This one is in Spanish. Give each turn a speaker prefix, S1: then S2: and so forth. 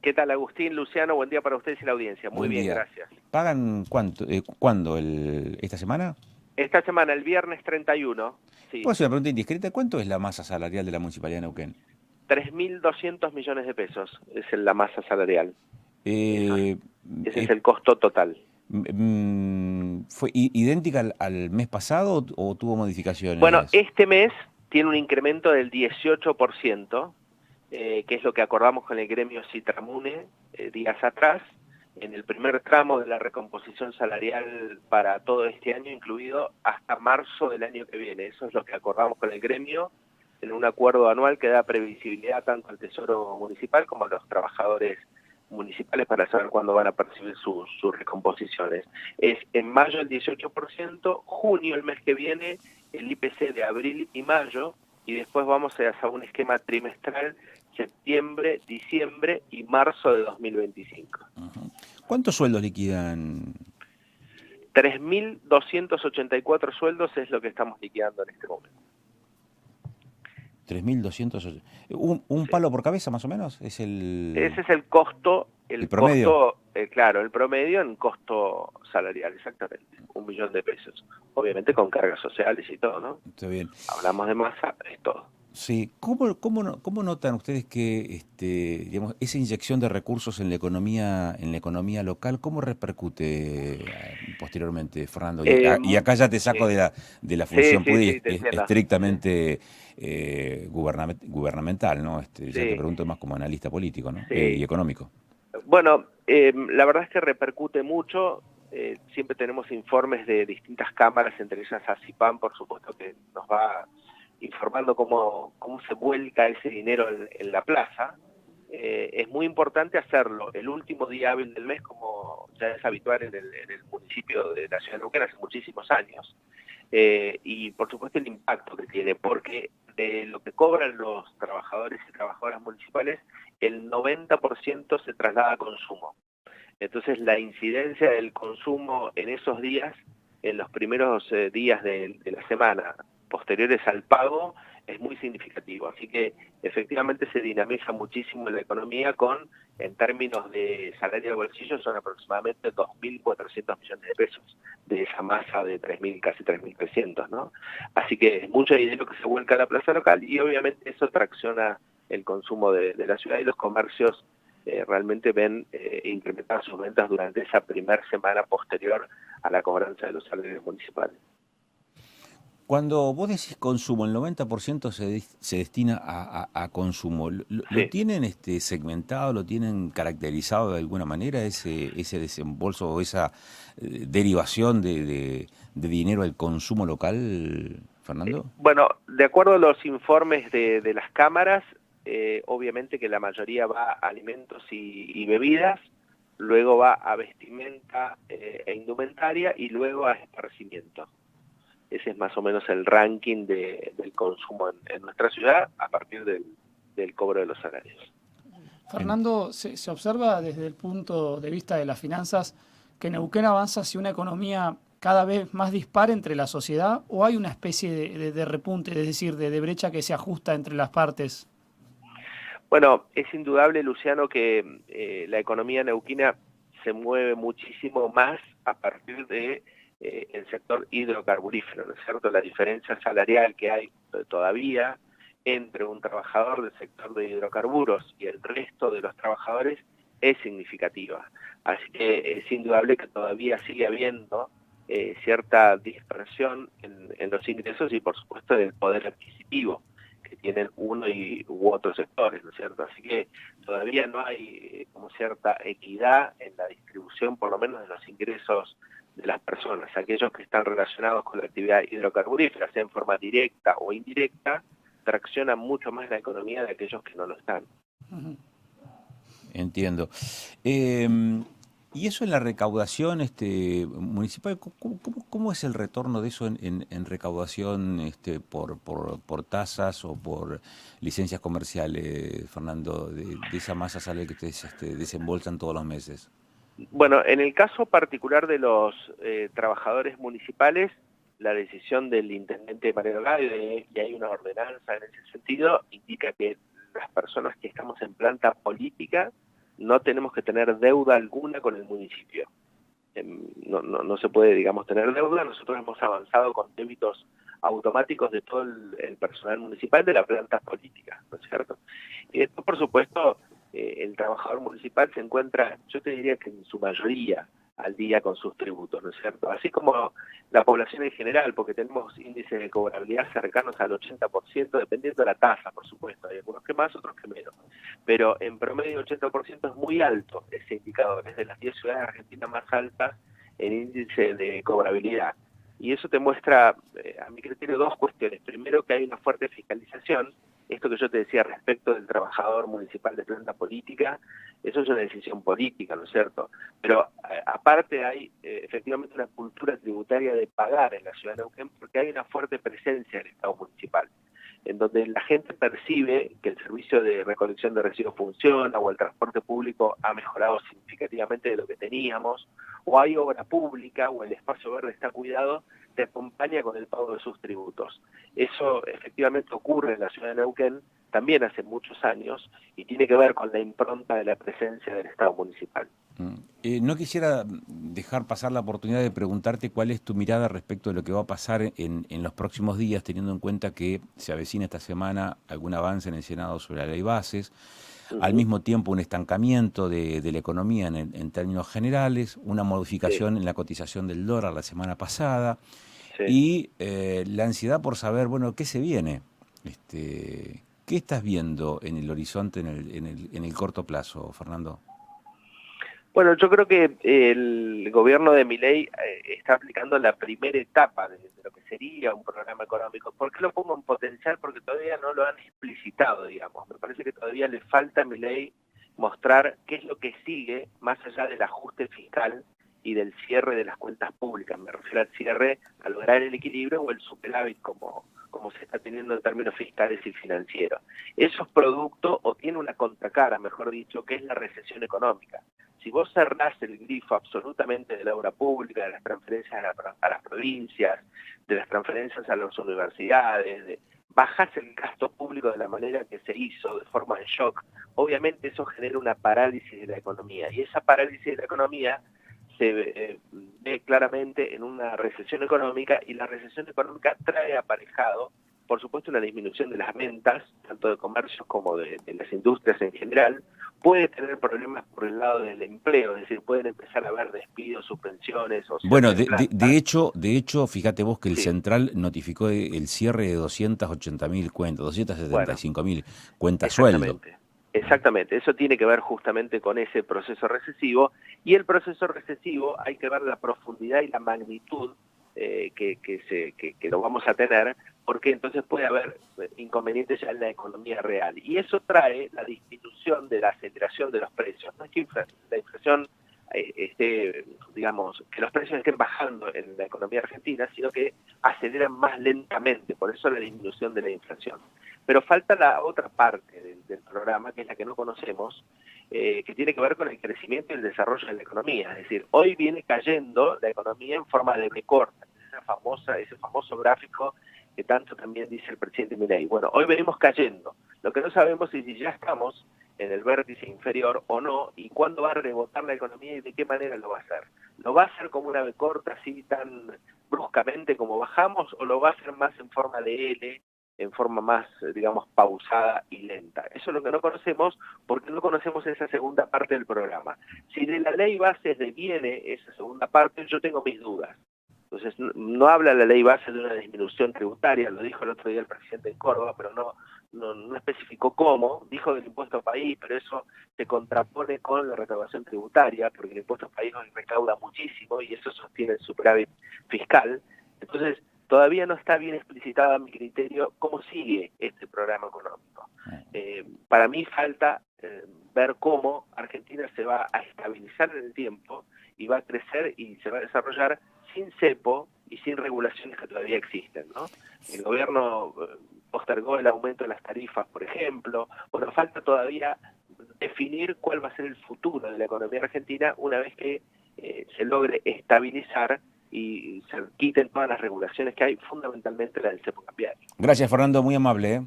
S1: ¿Qué tal, Agustín, Luciano? Buen día para ustedes y la audiencia. Muy
S2: Buen
S1: bien,
S2: día.
S1: gracias.
S2: ¿Pagan cuánto, cuándo? ¿Esta semana?
S1: Esta semana, el viernes 31,
S2: ¿Puedo
S1: sí,
S2: hacer una pregunta indiscreta? ¿Cuánto es la masa salarial de la Municipalidad de Neuquén?
S1: 3.200 millones de pesos es la masa salarial. Eso es,
S2: Eh,
S1: ese es
S2: eh,
S1: el costo total.
S2: ¿Fue idéntica al mes pasado o tuvo
S1: Bueno,
S2: modificaciones?
S1: este mes tiene un incremento del 18%, que es lo que acordamos con el gremio Citramune días atrás, en el primer tramo de la recomposición salarial para todo este año, incluido hasta marzo del año que viene. Eso es lo que acordamos con el gremio en un acuerdo anual que da previsibilidad tanto al Tesoro Municipal como a los trabajadores municipales para saber cuándo van a percibir sus recomposiciones. Es en mayo el 18%, junio el mes que viene el IPC de abril y mayo, y después vamos a hacer un esquema trimestral septiembre, diciembre y marzo de 2025.
S2: Ujú. ¿Cuántos sueldos liquidan?
S1: 3.284 sueldos es lo que estamos liquidando en este momento.
S2: 3.200. ¿Un
S1: Sí.
S2: palo por cabeza más o menos? ¿Es
S1: Ese es el
S2: el promedio?
S1: costo, claro, el promedio en costo salarial, exactamente, 1 millón de pesos. Obviamente con cargas sociales y todo, ¿no?
S2: Está bien.
S1: Hablamos de masa, es todo.
S2: Sí, ¿cómo notan ustedes que digamos, esa inyección de recursos en la economía local, cómo repercute posteriormente, Fernando? Y acá ya te
S1: Sí,
S2: saco de la
S1: sí,
S2: función
S1: sí,
S2: pura y
S1: sí, te entiendo. Sí,
S2: estrictamente gubernamental, ¿no? Ya te
S1: sí,
S2: pregunto más como analista político, ¿no? Y
S1: sí.
S2: económico.
S1: Bueno, la verdad es que repercute mucho. Siempre tenemos informes de distintas cámaras, entre ellas ACIPAM, por supuesto, que nos va informando cómo se vuelca ese dinero en la plaza. Es muy importante hacerlo el último día hábil del mes, como ya es habitual en el municipio de la ciudad de Neuquén hace muchísimos años. Y por supuesto el impacto que tiene, porque de lo que cobran los trabajadores y trabajadoras municipales, el 90% se traslada a consumo. Entonces la incidencia del consumo en esos días, en los primeros días de la semana posteriores al pago, es muy significativo. Así que efectivamente se dinamiza muchísimo la economía en términos de salario de bolsillo, son aproximadamente 2.400 millones de pesos de esa masa de 3.000, casi 3.300, ¿no? Así que es mucho dinero que se vuelca a la plaza local y obviamente eso tracciona el consumo de la ciudad y los comercios realmente ven incrementar sus ventas durante esa primera semana posterior a la cobranza de los salarios municipales.
S2: Cuando vos decís consumo, el 90% se destina a consumo. ¿Lo
S1: Sí.
S2: tienen segmentado, lo tienen caracterizado de alguna manera ese desembolso o esa derivación de dinero al consumo local, Fernando?
S1: Bueno, de acuerdo a los informes de las cámaras, obviamente que la mayoría va a alimentos y bebidas, luego va a vestimenta e indumentaria y luego a esparcimiento. Ese es más o menos el ranking del consumo en nuestra ciudad a partir del cobro de los salarios.
S2: En-
S3: Fernando, se observa desde el punto de vista de las finanzas que Neuquén avanza hacia una economía cada vez más dispar entre la sociedad o hay una especie de repunte, es decir, de brecha que se ajusta entre las partes.
S1: Bueno, es indudable, Luciano, que la economía neuquina se mueve muchísimo más a partir de el sector hidrocarburífero, ¿no es cierto? La diferencia salarial que hay todavía entre un trabajador del sector de hidrocarburos y el resto de los trabajadores es significativa. Así que es indudable que todavía sigue habiendo cierta dispersión en los ingresos y, por supuesto, en el poder adquisitivo que tienen uno u otros sectores, ¿no es cierto? Así que todavía no hay como cierta equidad en la distribución, por lo menos de los ingresos de las personas. Aquellos que están relacionados con la actividad hidrocarburífera, sea en forma directa o indirecta, traccionan mucho más la economía de aquellos que no lo están.
S2: Entiendo. Y eso en la recaudación municipal, ¿cómo es el retorno de eso en recaudación por tasas o por licencias comerciales, Fernando, de esa masa salarial que ustedes desembolsan todos los meses?
S1: Bueno, en el caso particular de los trabajadores municipales, la decisión del intendente Mario Gadio, y hay una ordenanza en ese sentido, indica que las personas que estamos en planta política no tenemos que tener deuda alguna con el municipio. No se puede, digamos, tener deuda. Nosotros hemos avanzado con débitos automáticos de todo el personal municipal de las plantas políticas, ¿no es cierto? Y después, por supuesto, el trabajador municipal se encuentra, yo te diría que en su mayoría, al día con sus tributos, ¿no es cierto? Así como la población en general, porque tenemos índices de cobrabilidad cercanos al 80%, dependiendo de la tasa, por supuesto. Hay algunos que más, otros que menos. Pero en promedio 80% es muy alto ese indicador, es de las 10 ciudades argentinas más altas en índice de cobrabilidad. Y eso te muestra, a mi criterio, dos cuestiones. Primero, que hay una fuerte fiscalización. Esto que yo te decía respecto del trabajador municipal de planta política, eso es una decisión política, ¿no es cierto? Pero aparte hay efectivamente una cultura tributaria de pagar en la ciudad de Neuquén, porque hay una fuerte presencia del Estado municipal, en donde la gente percibe que el servicio de recolección de residuos funciona, o el transporte público ha mejorado significativamente de lo que teníamos, o hay obra pública, o el espacio verde está cuidado, te acompaña con el pago de sus tributos. Eso efectivamente ocurre en la ciudad de Neuquén también hace muchos años, y tiene que ver con la impronta de la presencia del Estado municipal.
S2: No quisiera dejar pasar la oportunidad de preguntarte cuál es tu mirada respecto de lo que va a pasar en los próximos días, teniendo en cuenta que se avecina esta semana algún avance en el Senado sobre la ley bases, al mismo tiempo un estancamiento de la economía en términos generales, una modificación en la cotización del dólar la semana pasada, y la ansiedad por saber, bueno, qué se viene. ¿Qué estás viendo en el horizonte en el corto plazo, Fernando?
S1: Bueno, yo creo que el gobierno de Milei está aplicando la primera etapa de lo que sería un programa económico. ¿Por qué lo pongo en potencial? Porque todavía no lo han explicitado, digamos. Me parece que todavía le falta a Milei mostrar qué es lo que sigue más allá del ajuste fiscal y del cierre de las cuentas públicas. Me refiero al cierre, a lograr el equilibrio o el superávit como se está teniendo en términos fiscales y financieros. Eso es producto, o tiene una contracara, mejor dicho, que es la recesión económica. Si vos cerrás el grifo absolutamente de la obra pública, de las transferencias a las provincias, de las transferencias a las universidades, bajás el gasto público de la manera que se hizo, de forma de shock, obviamente eso genera una parálisis de la economía. Y esa parálisis de la economía se ve claramente en una recesión económica, y la recesión económica trae aparejado, por supuesto, una disminución de las ventas, tanto de comercios como de las industrias en general. Puede tener problemas por el lado del empleo, es decir, pueden empezar a haber despidos, suspensiones o
S2: bueno,
S1: cierre
S2: de hecho, fíjate vos que el Central notificó el cierre de 280.000 cuentas, 275.000 cuentas sueldo.
S1: Exactamente, eso tiene que ver justamente con ese proceso recesivo, y el proceso recesivo hay que ver la profundidad y la magnitud que lo vamos a tener, porque entonces puede haber inconvenientes ya en la economía real, y eso trae la disminución de la aceleración de los precios. No es que la inflación digamos, que los precios estén bajando en la economía argentina, sino que aceleran más lentamente, por eso la disminución de la inflación. Pero falta la otra parte del programa, que es la que no conocemos, que tiene que ver con el crecimiento y el desarrollo de la economía. Es decir, hoy viene cayendo la economía en forma de V corta, ese famoso gráfico que tanto también dice el presidente Milei. Bueno, hoy venimos cayendo. Lo que no sabemos es si ya estamos en el vértice inferior o no, y cuándo va a rebotar la economía y de qué manera lo va a hacer. ¿Lo va a hacer como una V corta, así tan bruscamente como bajamos, o lo va a hacer más en forma de L, en forma más, digamos, pausada y lenta? Eso es lo que no conocemos, porque no conocemos esa segunda parte del programa. Si de la ley bases deviene esa segunda parte, yo tengo mis dudas. Entonces, no habla la ley base de una disminución tributaria, lo dijo el otro día el presidente en Córdoba, pero no especificó cómo. Dijo del impuesto país, pero eso se contrapone con la recaudación tributaria, porque el impuesto país hoy recauda muchísimo y eso sostiene el superávit fiscal. Entonces, todavía no está bien explicitada, a mi criterio, cómo sigue este programa económico. Para mí falta ver cómo Argentina se va a estabilizar en el tiempo y va a crecer y se va a desarrollar sin cepo y sin regulaciones que todavía existen, ¿no? El gobierno postergó el aumento de las tarifas, por ejemplo. Bueno, falta todavía definir cuál va a ser el futuro de la economía argentina una vez que se logre estabilizar y se quiten todas las regulaciones que hay, fundamentalmente la del cepo cambiario.
S2: Gracias, Fernando, muy amable.